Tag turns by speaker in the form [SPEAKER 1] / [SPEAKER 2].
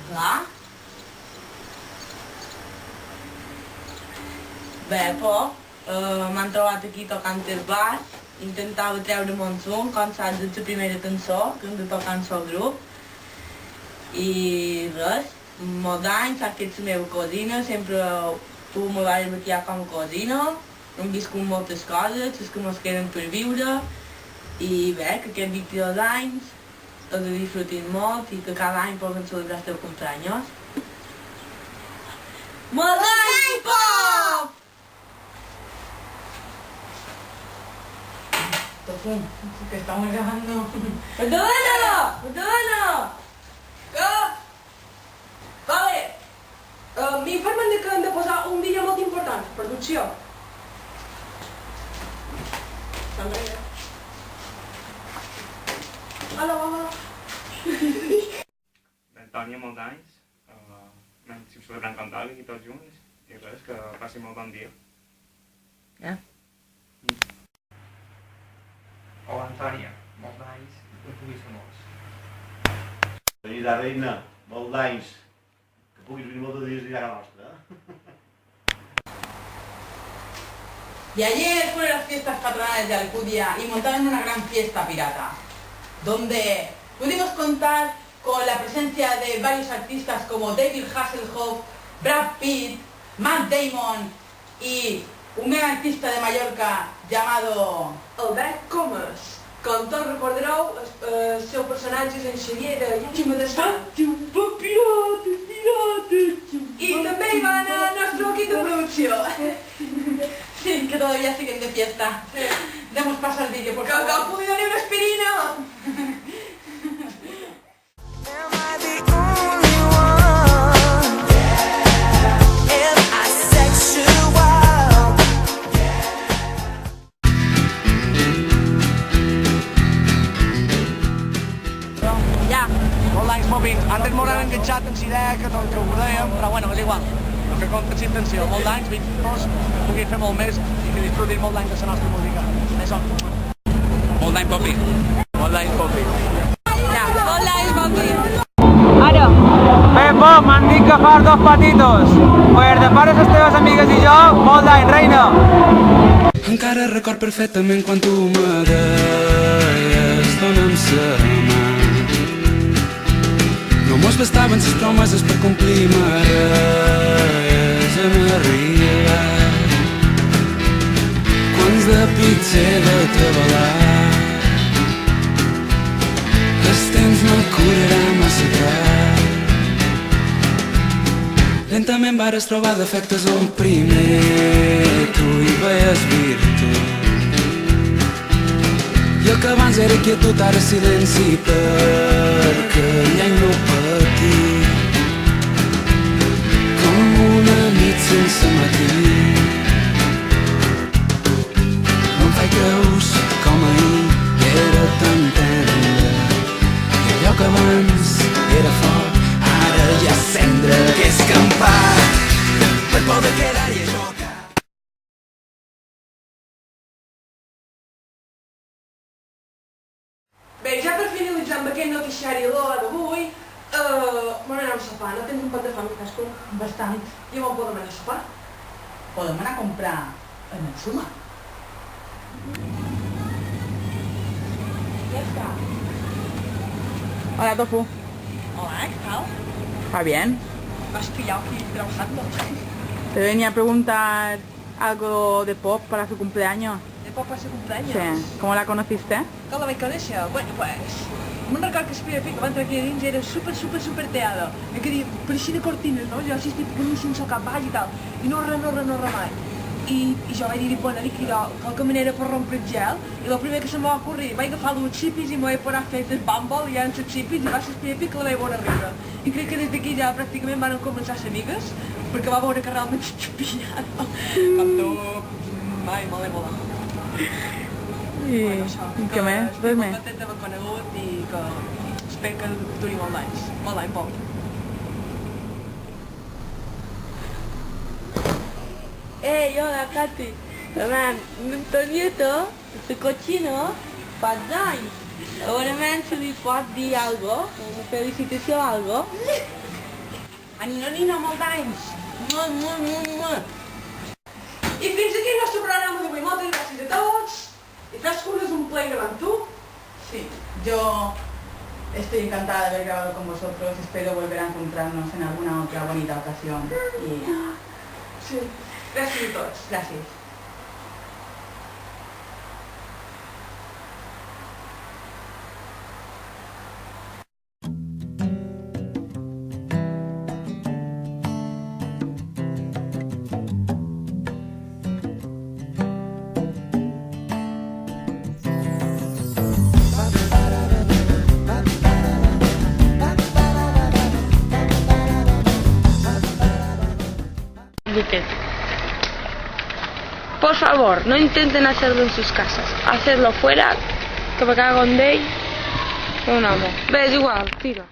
[SPEAKER 1] Clar? Bé, pues, m'han trobat aquí tocant el baix, intentava treure mon son, com saps, és la primera cançó que hem de tocar en sol grup. I res, molts anys, saps que ets la meva cosina, sempre tu me vas batejar com a cosina, hem viscut moltes coses, les que mos queden per viure, i bé, que aquests 22 anys els he disfrutat molt i que cada any puguem celebrar el teu cumpleaños. Molt any, pop! Tofu, que estamos grabando. ¡Perdónalo! ¡Perdónalo! ¿Qué? Vale. M'informen de que hem de posar un vídeo molt important. Producció. Hola, hola.
[SPEAKER 2] L'Antònia, molts anys. Anem celebrant Cantàlic i tots junts. I res, que passi molt bon dia.
[SPEAKER 1] Ja.
[SPEAKER 2] Hola, Antònia. Molts anys. Que puguis fer molts.
[SPEAKER 3] Feliç reina, molts d'anys. Que puguis venir molts dies a casa nostra.
[SPEAKER 1] Y ayer fueron las fiestas patronales de Alcudia y montaron una gran fiesta pirata, donde pudimos contar con la presencia de varios artistas como David Hasselhoff, Brad Pitt, Matt Damon y un gran artista de Mallorca llamado Albert Comas. Com tots recordareu, el seu personatge és en Xavier de Llúxima de Sant. I també hi va anar el nostre equip de producció. Sí, que todavía siguen de fiesta. Demos paso al vídeo, por favor. ¡Que pude darle una aspirina!
[SPEAKER 4] Am I the only one? Am I sexual?
[SPEAKER 1] Ja.
[SPEAKER 5] Molt d'anys, Mopi. Antes m'ho han enganxat en idea que ho dèiem, però bueno, és igual. El que compta és intenció. Molt d'anys, 22, puguis fer molt més i que disfrutis molt d'anys de la nostra música. Això. Molt d'any, Popi. Molt d'any, Popi.
[SPEAKER 1] Ja, molt d'anys, Popi.
[SPEAKER 6] Ara.
[SPEAKER 5] Pepo, m'han dit que fas dos patitos. Per de part de les teves amigues i jo, molt d'any, reina.
[SPEAKER 7] Encara record perfectament quan tu me deies dona'm sa mà. No mos bastaven ses promeses per complir res en arribar. Quants de pits he de treballar. El temps no curarà massa tard. Lentament vares trobar defectes on primer tu hi veies virtut. I el que abans era quietud ara silenci perquè ja no patir. Com una nit sense matí. No em faig creus com ahir era tan tendre. I allò que abans era foc ara ja cendra. Que és campat per poder quedar-hi a jocar.
[SPEAKER 1] Bé, ja per finalitzar amb aquest noticiari d'avui, m'anem a sopar. No tens un pot de fam, cadascú? Bastant. I on podem anar a sopar? Podem anar a comprar en el Suma. Ya está. Hola, Tofu. Hola, ¿qué tal? ¿Va bien? Me has pillado aquí trabajando. Te venía a preguntar algo de pop para su cumpleaños.
[SPEAKER 8] ¿De pop para su cumpleaños?
[SPEAKER 1] Sí. ¿Cómo la conociste?
[SPEAKER 8] Com la vaig conèixer? Bueno, pues... Me'n record que el pic que va entrar aquí a dins era super teado. Que dir, pareixia de cortines, no? Jo així estic boníssim, sol cap baix i tal. I no res mai. I jo vaig dir, bueno, dic, qualque manera per rompre el gel. I el primer que se m'ha ocorrit, vaig agafar dues xipis i m'ho vaig posar a fer el bumble i en les xipis i va ser el pic que la vaig veure riure. I crec que des d'aquí ja pràcticament van començar a ser amigues, perquè va veure que realment xupia, no? Com tu, mai, molt.
[SPEAKER 1] I què més? Res més?
[SPEAKER 8] Estic content d'haver conegut i que espero que duri molt d'any, Pol.
[SPEAKER 6] Hola, Katy. Mamá, ¿tu nieto?
[SPEAKER 1] Se cochina fa anys. Segurament se li pot dir alguna cosa, una felicitació o alguna cosa.
[SPEAKER 8] A Nino, molts anys. I fins aquí el nostre programa d'avui. Moltes gràcies a tots. ¿Y Frescura es un playground amb tu? Sí, yo estoy encantada de haber grabado con vosotros. Espero volver a encontrarnos en alguna otra bonita ocasión. Y sí, gracias a todos. Gracias.
[SPEAKER 6] Por favor, no intenten hacerlo en sus casas. Hacerlo fuera, que me cago en Day. Un amor. Ves igual, tira.